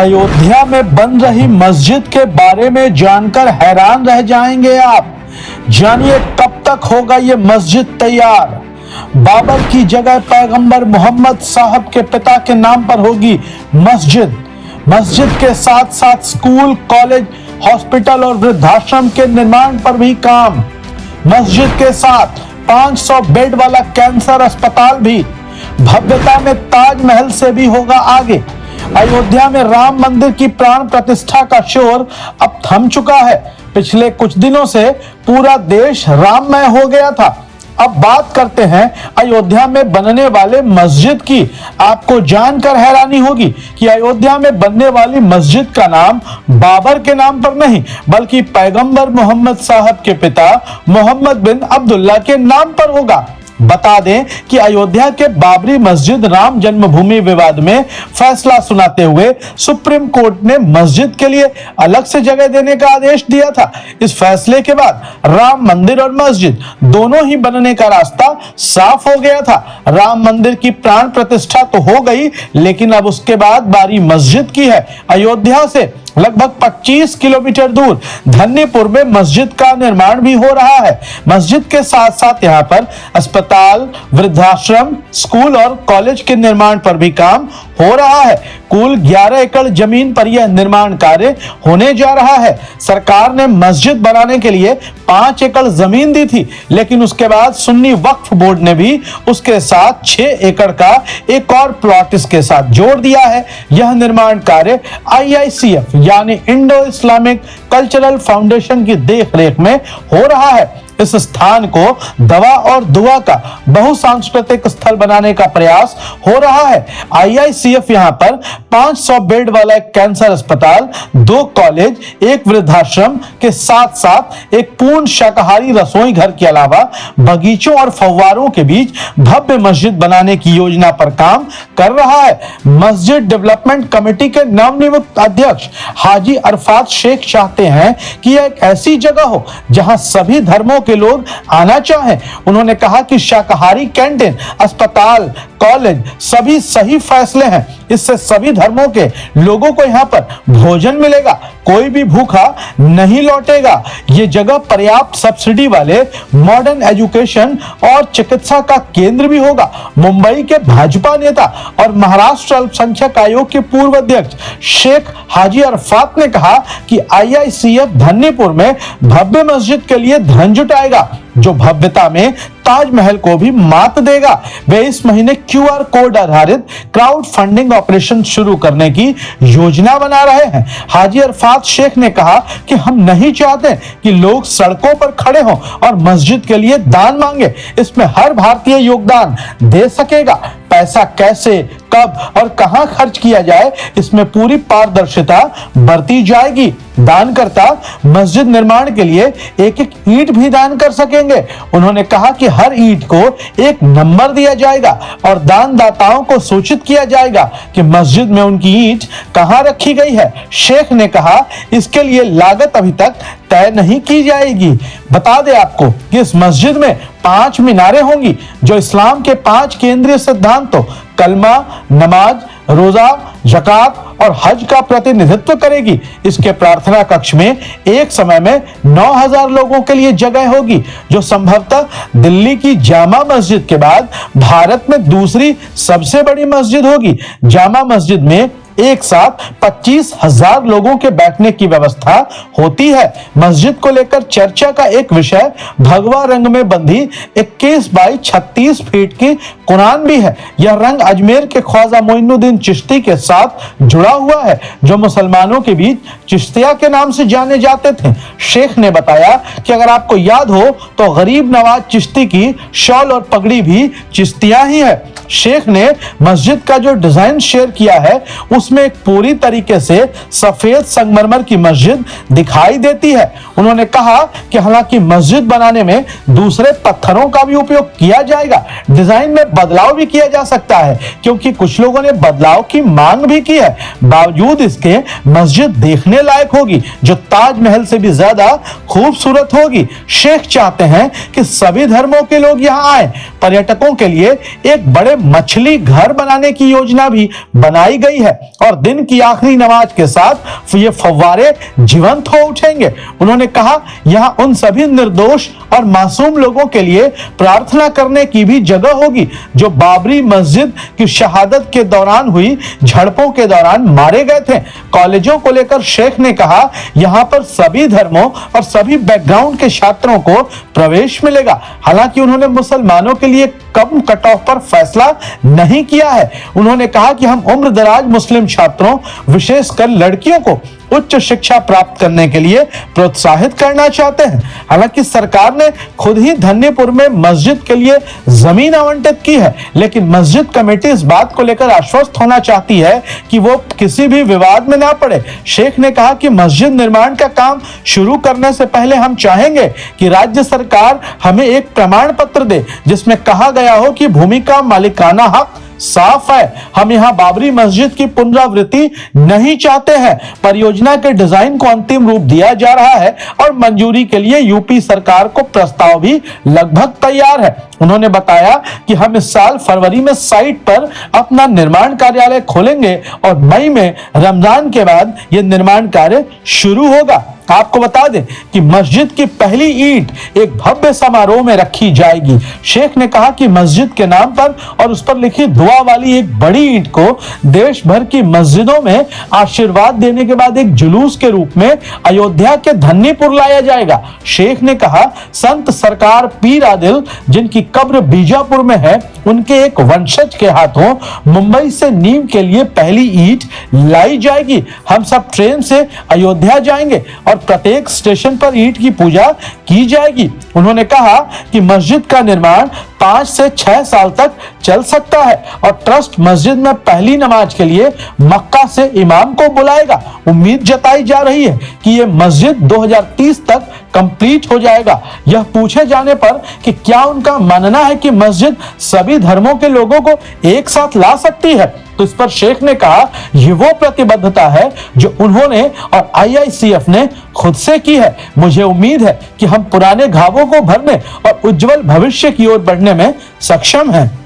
अयोध्या में बन रही मस्जिद के बारे में जानकर हैरान रह जाएंगे आप। जानिए कब तक होगा ये मस्जिद तैयार। बाबर की जगह पैगंबर मोहम्मद साहब के पिता के नाम पर होगी मस्जिद। मस्जिद के साथ साथ स्कूल, कॉलेज, हॉस्पिटल और वृद्धाश्रम के निर्माण पर भी काम। मस्जिद के साथ 500 बेड वाला कैंसर अस्पताल भी। भव्यता में ताजमहल से भी होगा आगे। अयोध्या में राम मंदिर की प्राण प्रतिष्ठा का शोर अब थम चुका है। पिछले कुछ दिनों से पूरा देश राममय हो गया था। अब बात करते हैं अयोध्या में बनने वाले मस्जिद की। आपको जानकर हैरानी होगी कि अयोध्या में बनने वाली मस्जिद का नाम बाबर के नाम पर नहीं, बल्कि पैगंबर मोहम्मद साहब के पिता मोहम्मद बिन अब्दुल्ला के नाम पर होगा। बता दें कि अयोध्या के बाबरी मस्जिद राम जन्मभूमि विवाद में फैसला सुनाते हुए सुप्रीम कोर्ट ने मस्जिद के लिए अलग से जगह देने का आदेश दिया था। इस फैसले के बाद राम मंदिर और मस्जिद दोनों ही बनने का रास्ता साफ हो गया था। राम मंदिर की प्राण प्रतिष्ठा तो हो गई, लेकिन अब उसके बाद बारी मस्जिद की है। अयोध्या से लगभग 25 किलोमीटर दूर धन्यपुर में मस्जिद का निर्माण भी हो रहा है। मस्जिद के साथ साथ यहाँ पर अस्पताल, वृद्धाश्रम, स्कूल और कॉलेज के निर्माण पर भी काम हो रहा है। कुल 11 एकड़ जमीन पर यह निर्माण कार्य होने जा रहा है। सरकार ने मस्जिद बनाने के लिए 5 एकड़ जमीन दी थी, लेकिन उसके बाद सुन्नी वक्फ बोर्ड ने भी उसके साथ 6 एकड़ का एक और प्लॉट इसके साथ जोड़ दिया है। यह निर्माण कार्य IICF यानी इंडो इस्लामिक कल्चरल फाउंडेशन की देखरेख में हो रहा है। इस स्थान को दवा और दुआ का बहुसांस्कृतिक स्थल बनाने का प्रयास हो रहा है। IICF यहाँ पर 500 बेड वाला एक कैंसर अस्पताल, 2 कॉलेज, 1 वृद्धाश्रम के साथ साथ एक पूर्ण शाकाहारी रसोई घर के अलावा बगीचों और फव्वारों के बीच भव्य मस्जिद बनाने की योजना पर काम कर रहा है। मस्जिद डेवलपमेंट कमेटी के नवनियुक्त अध्यक्ष हाजी अरफात शेख चाहते हैं कि यह एक ऐसी जगह हो जहां सभी धर्मों के लोग आना चाहें। उन्होंने कहा कि शाकाहारी कैंटीन, अस्पताल, कॉलेज सभी सही फैसले हैं। इससे सभी धर्मों के लोगों को यहाँ पर भोजन मिलेगा, कोई भी भूखा नहीं लौटेगा। ये जगह पर्याप्त सब्सिडी वाले मॉडर्न एजुकेशन और चिकित्सा का केंद्र भी होगा। मुंबई के भाजपा नेता और महाराष्ट्र अल्पसंख्यक आयोग के पूर्व अध्यक्ष शेख हाजी अरफात ने कहा कि IICF धन्यपुर में भव्य मस्जिद के लिए धन जुटाएगा, जो भव्यता में ताजमहल को भी मात देगा। वे इस महीने QR कोड आधारित क्राउड फंडिंग ऑपरेशन शुरू करने की योजना बना रहे हैं। हाजी अरफात शेख ने कहा कि हम नहीं चाहते कि लोग सड़कों पर खड़े हों और मस्जिद के लिए दान मांगे। इसमें हर भारतीय योगदान दे सकेगा। पैसा कैसे, कब और कहां खर्च किया जाए, इसमें पूरी पारदर्शिता बरती जाएगी। दानकर्ता मस्जिद निर्माण के लिए एक एक ईंट भी दान कर सकेंगे। उन्होंने कहा कि हर ईंट को एक नंबर दिया जाएगा और दानदाताओं को सूचित किया जाएगा कि मस्जिद में उनकी ईंट कहां रखी गई है। शेख ने कहा इसके लिए लागत अभी तक तय नहीं की जाएगी। बता दें आपको कि इस मस्जिद में 5 मीनारें होंगी, जो इस्लाम के 5 केंद्रीय सिद्धांतों कलमा, नमाज, रोजा, ज़कात और हज का प्रतिनिधित्व करेगी। इसके प्रार्थना कक्ष में एक समय में 9000 लोगों के लिए जगह होगी, जो संभवतः दिल्ली की जामा मस्जिद के बाद भारत में दूसरी सबसे बड़ी मस्जिद होगी। जामा मस्जिद में एक साथ 25,000 लोगों के बैठने की व्यवस्था होती है। मस्जिद को लेकर चर्चा का एक विषय भगवा रंग में बंधी 21 बाई 36 फीट की कुरान भी है। यह रंग अजमेर के ख्वाजा मोइनुद्दीन चिश्ती के साथ जुड़ा हुआ है, जो मुसलमानों के बीच चिश्तिया के नाम से जाने जाते थे। शेख ने बताया कि अगर आपको याद हो तो गरीब नवाज चिश्ती की शॉल और पगड़ी भी चिश्तिया ही है। शेख ने मस्जिद का जो डिजाइन शेयर किया है, उसमें एक पूरी तरीके से सफेद संगमरमर की मस्जिद दिखाई देती है। उन्होंने कहा कि हालांकि मस्जिद बनाने में दूसरे पत्थरों का भी उपयोग किया जाएगा, डिजाइन में बदलाव भी किया जा सकता है, क्योंकि कुछ लोगों ने बदलाव की मांग भी की है। बावजूद इसके मस्जिद देखने लायक होगी, जो ताजमहल से भी ज्यादा खूबसूरत होगी। शेख चाहते हैं कि सभी धर्मों के लोग यहाँ आए। पर्यटकों के लिए एक बड़े मछली घर बनाने की योजना भी बनाई गई है और दिन की आखिरी नमाज के साथ ये फव्वारे जीवंत हो उठेंगे। उन्होंने कहा यहाँ उन सभी निर्दोष और मासूम लोगों के लिए प्रार्थना करने की भी जगह होगी जो बाबरी मस्जिद की शहादत के दौरान हुई झड़पों के दौरान मारे गए थे। कॉलेजों को लेकर शेख ने कहा यहाँ पर सभी धर्मों और सभी बैकग्राउंड के छात्रों को प्रवेश मिलेगा। हालांकि उन्होंने मुसलमानों के लिए कम कट ऑफ पर फैसला नहीं किया है। उन्होंने कहा कि हम उम्र दराज मुस्लिम छात्रों विशेषकर लड़कियों को उच्च शिक्षा प्राप्त करने के लिए प्रोत्साहित करना चाहते हैं। हालांकि सरकार ने खुद ही धन्यपुर में मस्जिद के लिए जमीन आवंटित की है, लेकिन मस्जिद कमेटी इस बात को लेकर आश्वस्त होना चाहती है कि वो किसी भी विवाद में ना पड़े। शेख ने कहा कि मस्जिद निर्माण का काम शुरू करने से पहले हम चाहेंगे कि राज्य सरकार हमें एक प्रमाण पत्र दे जिसमें कहा गया हो कि भूमि का मालिकाना हक साफ है। हम यहाँ बाबरी मस्जिद की पुनरावृत्ति नहीं चाहते हैं। परियोजना के डिजाइन को अंतिम रूप दिया जा रहा है और मंजूरी के लिए यूपी सरकार को प्रस्ताव भी लगभग तैयार है। उन्होंने बताया कि हम इस साल फरवरी में साइट पर अपना निर्माण कार्यालय खोलेंगे और मई में रमजान के बाद यह निर्माण कार्य शुरू होगा। आपको बता दें कि मस्जिद की पहली ईंट एक भव्य समारोह में रखी जाएगी। शेख ने कहा कि मस्जिद के नाम पर और उस पर लिखी दुआ वाली एक बड़ी ईंट को देश भर की मस्जिदों में आशीर्वाद देने के बाद एक जुलूस के रूप में अयोध्या के धन्यपुर लाया जाएगा। शेख ने कहा संत सरकार पीर आदिल जिनकी कब्र बीजापुर में है, उनके एक वंशज के हाथों मुंबई से नींव के लिए पहली ईंट लाई जाएगी। हम सब ट्रेन से अयोध्या जाएंगे और प्रत्येक स्टेशन पर ईंट की पूजा की जाएगी। उन्होंने कहा कि मस्जिद का निर्माण 5 से 6 साल तक चल सकता है और ट्रस्ट मस्जिद में पहली नमाज के लिए मक्का से इमाम को बुलाएगा। उम्मीद जताई जा रही है कि यह मस्जिद 2030 तक कंप्लीट हो जाएगा। यह पूछे जाने पर कि क्या उनका मानना है कि मस्जिद सभी धर्मों के लोगों को एक साथ ला सकती है, तो इस पर शेख ने कहा ये वो प्रतिबद्धता है जो उन्होंने और IICF ने खुद से की है। मुझे उम्मीद है कि हम पुराने घावों को भरने और उज्जवल भविष्य की ओर बढ़ने में सक्षम हैं।